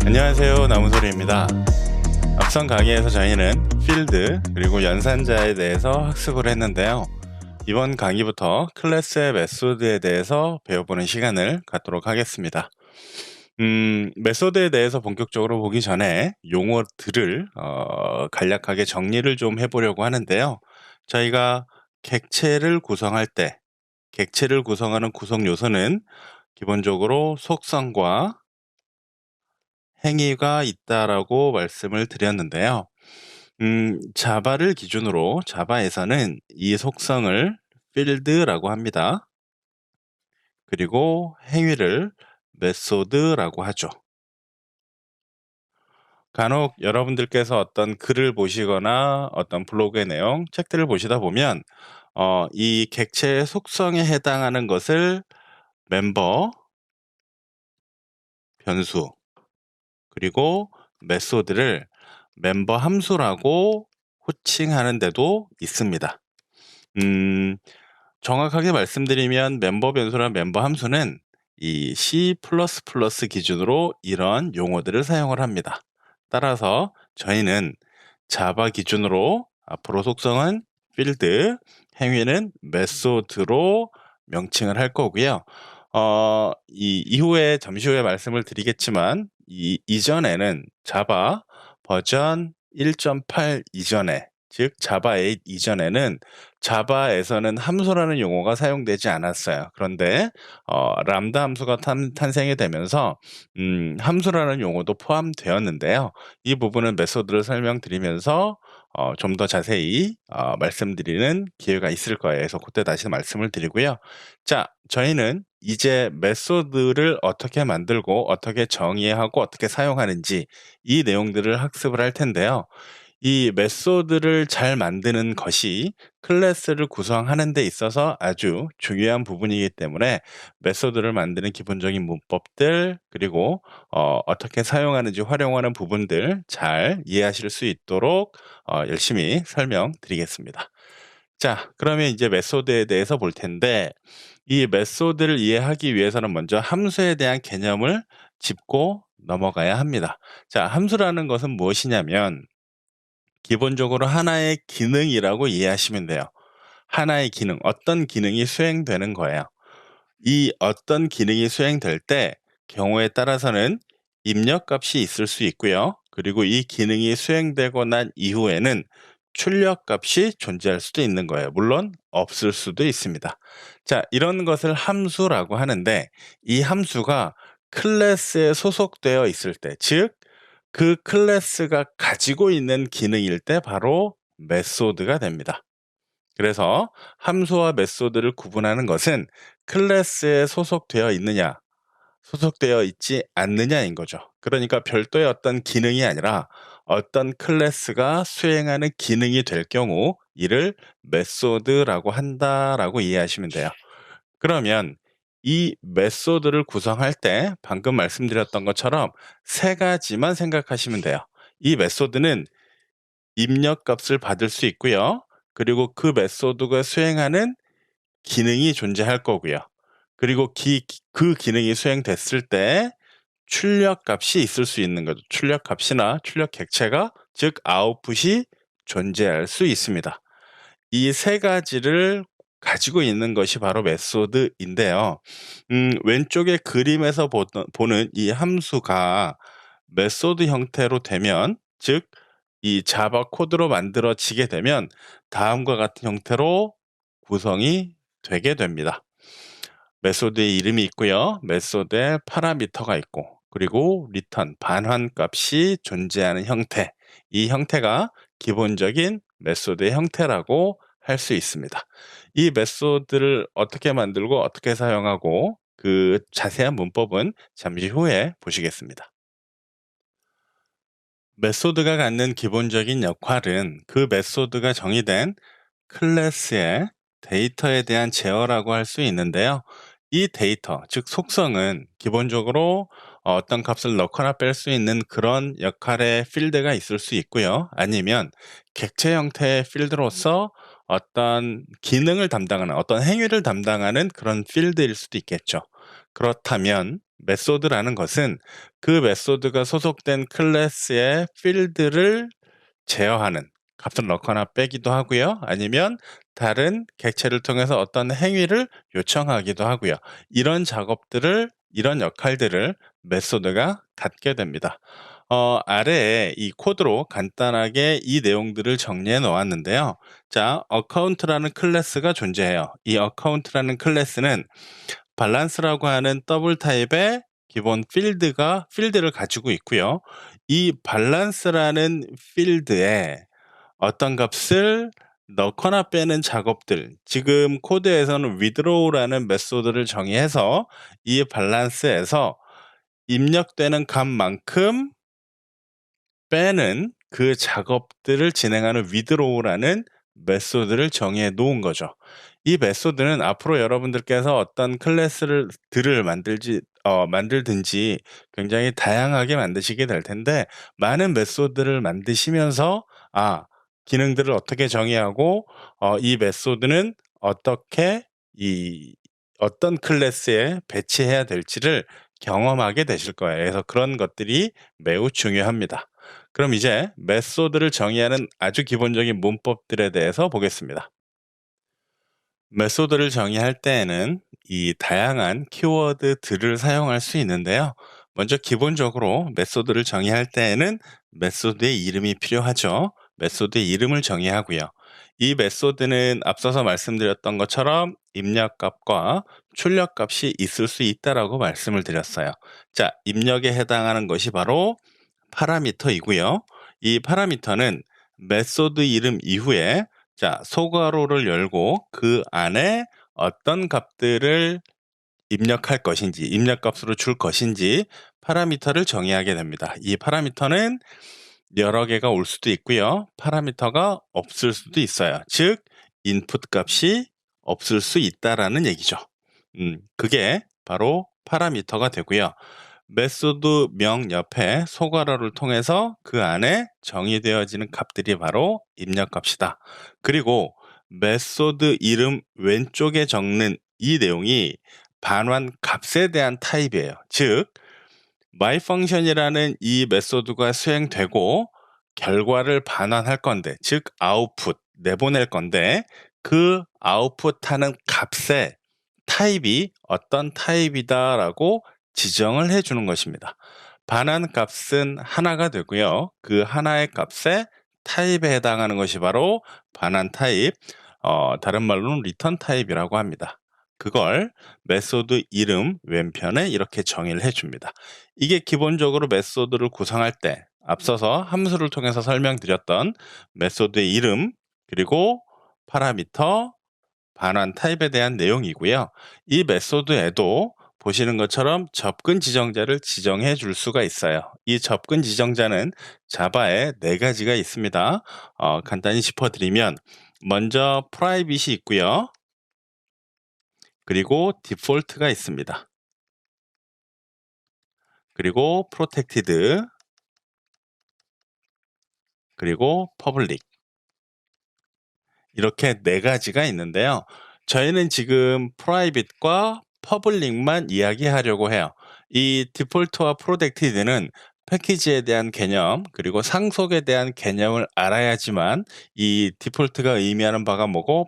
안녕하세요, 나무소리입니다. 앞선 강의에서 저희는 필드 그리고 연산자에 대해서 학습을 했는데요. 이번 강의부터 클래스의 메소드에 대해서 배워보는 시간을 갖도록 하겠습니다. 메소드에 대해서 본격적으로 보기 전에 용어들을 간략하게 정리를 좀 해보려고 하는데요. 저희가 객체를 구성할 때 객체를 구성하는 구성 요소는 기본적으로 속성과 행위가 있다라고 말씀을 드렸는데요. 자바를 기준으로 자바에서는 이 속성을 필드라고 합니다. 그리고 행위를 메소드라고 하죠. 간혹 여러분들께서 어떤 글을 보시거나 어떤 블로그의 내용, 책들을 보시다 보면 이 객체의 속성에 해당하는 것을 멤버, 변수, 그리고 메소드를 멤버 함수라고 호칭하는 데도 있습니다. 정확하게 말씀드리면 멤버 변수랑 멤버 함수는 이 C++ 기준으로 이런 용어들을 사용을 합니다. 따라서 저희는 자바 기준으로 앞으로 속성은 필드, 행위는 메소드로 명칭을 할 거고요. 이후에 잠시 후에 말씀을 드리겠지만 이전에는 자바 버전 1.8 이전에, 즉 자바 8 이전에는 자바에서는 함수라는 용어가 사용되지 않았어요. 그런데 람다 함수가 탄생이 되면서 함수라는 용어도 포함되었는데요. 이 부분은 메소드를 설명드리면서 좀 더 자세히 말씀드리는 기회가 있을 거예요. 그래서 그때 다시 말씀을 드리고요. 자, 저희는 이제 메소드를 어떻게 만들고 어떻게 정의하고 어떻게 사용하는지 이 내용들을 학습을 할 텐데요. 이 메소드를 잘 만드는 것이 클래스를 구성하는 데 있어서 아주 중요한 부분이기 때문에 메소드를 만드는 기본적인 문법들, 그리고 어떻게 사용하는지 활용하는 부분들 잘 이해하실 수 있도록 열심히 설명드리겠습니다. 자, 그러면 이제 메소드에 대해서 볼 텐데, 이 메소드를 이해하기 위해서는 먼저 함수에 대한 개념을 짚고 넘어가야 합니다. 자, 함수라는 것은 무엇이냐면 기본적으로 하나의 기능이라고 이해하시면 돼요. 하나의 기능, 어떤 기능이 수행되는 거예요. 이 어떤 기능이 수행될 때 경우에 따라서는 입력값이 있을 수 있고요. 그리고 이 기능이 수행되고 난 이후에는 출력값이 존재할 수도 있는 거예요. 물론 없을 수도 있습니다. 자, 이런 것을 함수라고 하는데, 이 함수가 클래스에 소속되어 있을 때, 즉 그 클래스가 가지고 있는 기능일 때 바로 메소드가 됩니다. 그래서 함수와 메소드를 구분하는 것은 클래스에 소속되어 있느냐, 소속되어 있지 않느냐인 거죠. 그러니까 별도의 어떤 기능이 아니라 어떤 클래스가 수행하는 기능이 될 경우 이를 메소드라고 한다라고 이해하시면 돼요. 그러면 이 메소드를 구성할 때 방금 말씀드렸던 것처럼 세 가지만 생각하시면 돼요. 이 메소드는 입력값을 받을 수 있고요. 그리고 그 메소드가 수행하는 기능이 존재할 거고요. 그리고 그 기능이 수행됐을 때 출력값이 있을 수 있는 거죠. 출력값이나 출력 객체가, 즉 아웃풋이 존재할 수 있습니다. 이 세 가지를 가지고 있는 것이 바로 메소드인데요. 왼쪽의 그림에서 보는 이 함수가 메소드 형태로 되면, 즉 이 자바 코드로 만들어지게 되면 다음과 같은 형태로 구성이 되게 됩니다. 메소드의 이름이 있고요. 메소드에 파라미터가 있고, 그리고 리턴, 반환 값이 존재하는 형태. 이 형태가 기본적인 메소드의 형태라고 할 수 있습니다. 이 메소드를 어떻게 만들고 어떻게 사용하고 그 자세한 문법은 잠시 후에 보시겠습니다. 메소드가 갖는 기본적인 역할은 그 메소드가 정의된 클래스의 데이터에 대한 제어라고 할 수 있는데요. 이 데이터, 즉 속성은 기본적으로 어떤 값을 넣거나 뺄 수 있는 그런 역할의 필드가 있을 수 있고요. 아니면 객체 형태의 필드로서 어떤 기능을 담당하는 어떤 행위를 담당하는 그런 필드일 수도 있겠죠. 그렇다면 메소드라는 것은 그 메소드가 소속된 클래스의 필드를 제어하는 값을 넣거나 빼기도 하고요. 아니면 다른 객체를 통해서 어떤 행위를 요청하기도 하고요. 이런 역할들을 메소드가 갖게 됩니다. 아래에 이 코드로 간단하게 이 내용들을 정리해 놓았는데요. 자, 어카운트라는 클래스가 존재해요. 이 어카운트라는 클래스는 밸런스라고 하는 더블 타입의 기본 필드를 가지고 있고요. 이 밸런스라는 필드에 어떤 값을 넣거나 빼는 작업들, 지금 코드에서는 withdraw라는 메소드를 정의해서 이 밸런스에서 입력되는 값만큼 빼는 그 작업들을 진행하는 withdraw라는 메소드를 정의해 놓은 거죠. 이 메소드는 앞으로 여러분들께서 어떤 클래스를 들을 만들든지 굉장히 다양하게 만드시게 될 텐데, 많은 메소드를 만드시면서 기능들을 어떻게 정의하고 이 메소드는 어떻게 이 어떤 클래스에 배치해야 될지를 경험하게 되실 거예요. 그래서 그런 것들이 매우 중요합니다. 그럼 이제 메소드를 정의하는 아주 기본적인 문법들에 대해서 보겠습니다. 메소드를 정의할 때에는 이 다양한 키워드들을 사용할 수 있는데요. 먼저 기본적으로 메소드를 정의할 때에는 메소드의 이름이 필요하죠. 메소드의 이름을 정의하고요. 이 메소드는 앞서서 말씀드렸던 것처럼 입력값과 출력값이 있을 수 있다라고 말씀을 드렸어요. 자, 입력에 해당하는 것이 바로 파라미터이고요. 이 파라미터는 메소드 이름 이후에 소괄호를 열고 그 안에 어떤 값들을 입력할 것인지, 입력값으로 줄 것인지 파라미터를 정의하게 됩니다. 이 파라미터는 여러 개가 올 수도 있고요. 파라미터가 없을 수도 있어요. 즉, 인풋 값이 없을 수 있다라는 얘기죠. 그게 바로 파라미터가 되고요. 메소드 명 옆에 소괄호를 통해서 그 안에 정의되어지는 값들이 바로 입력값이다. 그리고 메소드 이름 왼쪽에 적는 이 내용이 반환 값에 대한 타입이에요. 즉, myfunction이라는 이 메소드가 수행되고 결과를 반환할 건데, 즉 아웃풋 내보낼 건데, 그 아웃풋하는 값의 타입이 어떤 타입이다라고 지정을 해 주는 것입니다. 반환 값은 하나가 되고요. 그 하나의 값의 타입에 해당하는 것이 바로 반환 타입, 다른 말로는 리턴 타입이라고 합니다. 그걸 메소드 이름 왼편에 이렇게 정의를 해 줍니다. 이게 기본적으로 메소드를 구성할 때 앞서서 함수를 통해서 설명드렸던 메소드의 이름, 그리고 파라미터, 반환 타입에 대한 내용이고요. 이 메소드에도 보시는 것처럼 접근 지정자를 지정해 줄 수가 있어요. 이 접근 지정자는 자바에 4가지가 있습니다. 간단히 짚어드리면, 먼저 프라이빗이 있고요. 그리고 디폴트가 있습니다. 그리고 프로텍티드, 그리고 퍼블릭, 이렇게 4가지가 있는데요. 저희는 지금 프라이빗과 퍼블릭만 이야기하려고 해요. 이 디폴트와 프로텍티드는 패키지에 대한 개념, 그리고 상속에 대한 개념을 알아야지만 이 디폴트가 의미하는 바가 뭐고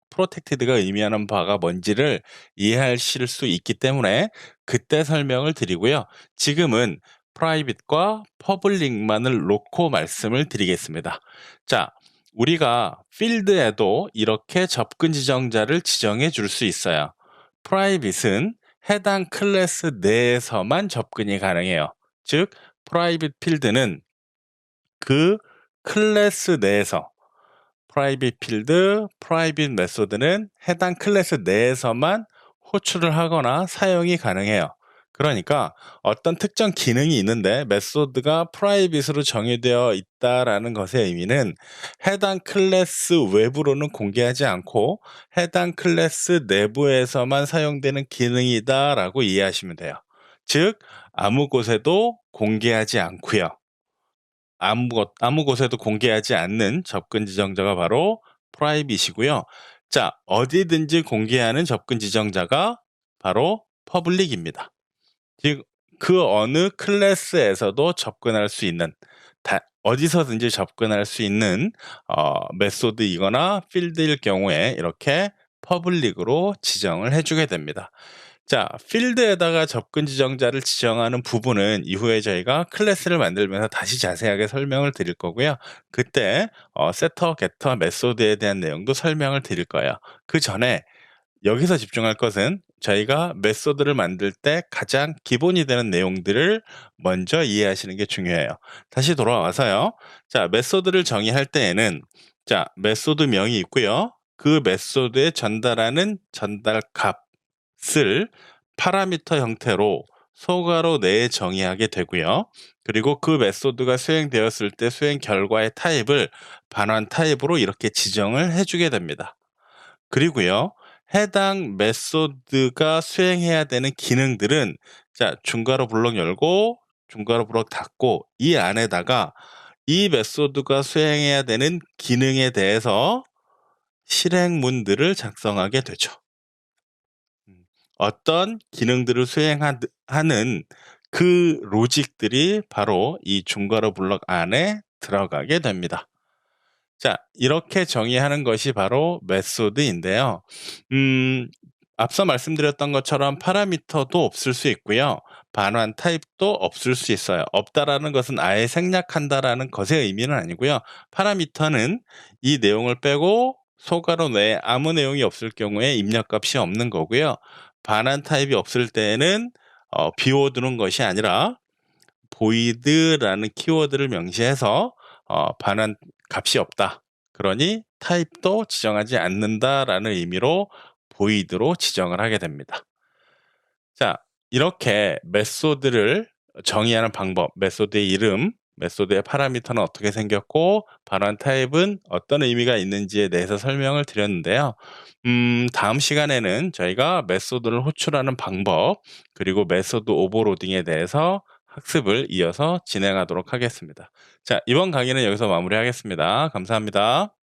프로텍티드가 의미하는 바가 뭔지를 이해하실 수 있기 때문에 그때 설명을 드리고요. 지금은 프라이빗과 퍼블릭만을 놓고 말씀을 드리겠습니다. 자, 우리가 필드에도 이렇게 접근 지정자를 지정해 줄 수 있어요. 프라이빗은 해당 클래스 내에서만 접근이 가능해요. 즉, 프라이빗 필드는 그 클래스 내에서, 프라이빗 필드, 프라이빗 메소드는 해당 클래스 내에서만 호출을 하거나 사용이 가능해요. 그러니까 어떤 특정 기능이 있는데 메소드가 프라이빗으로 정의되어 있다라는 것의 의미는 해당 클래스 외부로는 공개하지 않고 해당 클래스 내부에서만 사용되는 기능이다라고 이해하시면 돼요. 즉 아무 곳에도 공개하지 않고요. 아무 곳에도 공개하지 않는 접근 지정자가 바로 프라이빗이고요. 자, 어디든지 공개하는 접근 지정자가 바로 퍼블릭입니다. 즉 그 어느 클래스에서도 접근할 수 있는, 어디서든지 접근할 수 있는 메소드이거나 필드일 경우에 이렇게 퍼블릭으로 지정을 해 주게 됩니다. 자, 필드에다가 접근 지정자를 지정하는 부분은 이후에 저희가 클래스를 만들면서 다시 자세하게 설명을 드릴 거고요. 그때 세터, 게터, 메소드에 대한 내용도 설명을 드릴 거예요. 그전에 여기서 집중할 것은 저희가 메소드를 만들 때 가장 기본이 되는 내용들을 먼저 이해하시는 게 중요해요. 다시 돌아와서요. 자, 메소드를 정의할 때에는 자, 메소드명이 있고요. 그 메소드에 전달하는 전달 값을 파라미터 형태로 소괄호 내에 정의하게 되고요. 그리고 그 메소드가 수행되었을 때 수행 결과의 타입을 반환 타입으로 이렇게 지정을 해주게 됩니다. 그리고요. 해당 메소드가 수행해야 되는 기능들은 자, 중괄호 블록 열고 중괄호 블록 닫고 이 안에다가 이 메소드가 수행해야 되는 기능에 대해서 실행문들을 작성하게 되죠. 어떤 기능들을 수행하는 그 로직들이 바로 이 중괄호 블록 안에 들어가게 됩니다. 자, 이렇게 정의하는 것이 바로 메소드인데요. 앞서 말씀드렸던 것처럼 파라미터도 없을 수 있고요. 반환 타입도 없을 수 있어요. 없다라는 것은 아예 생략한다라는 것의 의미는 아니고요. 파라미터는 이 내용을 빼고 소괄호 내에 아무 내용이 없을 경우에 입력값이 없는 거고요. 반환 타입이 없을 때에는 비워두는 것이 아니라 void라는 키워드를 명시해서 반환 값이 없다. 그러니 타입도 지정하지 않는다라는 의미로 void로 지정을 하게 됩니다. 자, 이렇게 메소드를 정의하는 방법, 메소드의 이름, 메소드의 파라미터는 어떻게 생겼고 반환 타입은 어떤 의미가 있는지에 대해서 설명을 드렸는데요. 다음 시간에는 저희가 메소드를 호출하는 방법, 그리고 메소드 오버로딩에 대해서 학습을 이어서 진행하도록 하겠습니다. 자, 이번 강의는 여기서 마무리하겠습니다. 감사합니다.